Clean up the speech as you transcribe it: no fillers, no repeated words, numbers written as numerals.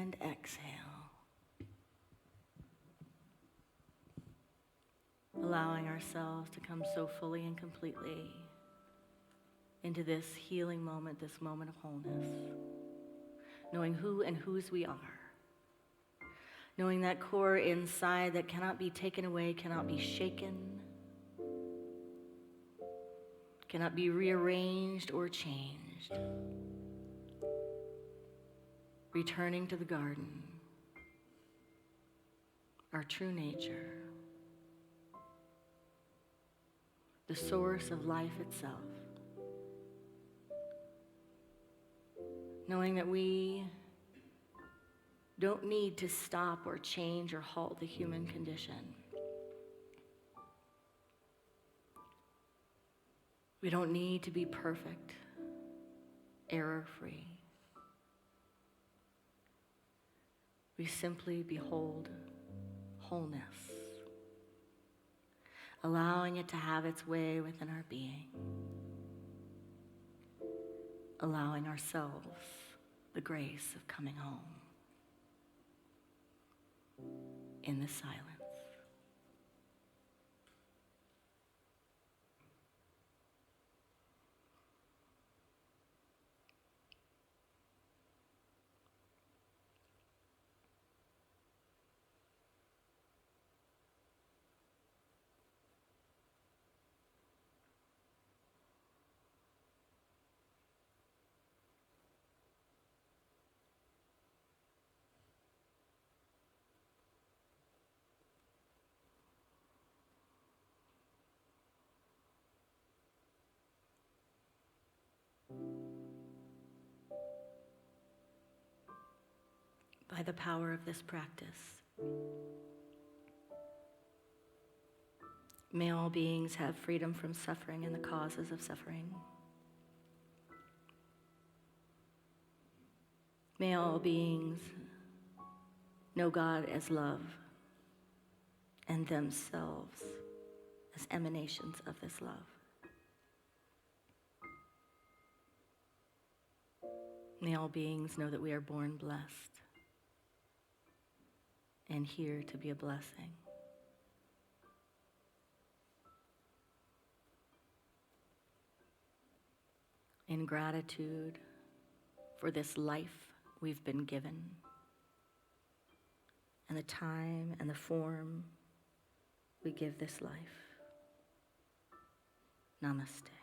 and exhale. Allowing ourselves to come so fully and completely into this healing moment, this moment of wholeness. Knowing who and whose we are. Knowing that core inside that cannot be taken away, cannot be shaken, cannot be rearranged or changed. Returning to the garden, our true nature, the source of life itself. Knowing that we don't need to stop or change or halt the human condition. We don't need to be perfect, error-free. We simply behold wholeness, allowing it to have its way within our being, allowing ourselves the grace of coming home in the silence. By the power of this practice, may all beings have freedom from suffering and the causes of suffering. May all beings know God as love and themselves as emanations of this love. May all beings know that we are born blessed and here to be a blessing. In gratitude for this life we've been given, and the time and the form we give this life. Namaste.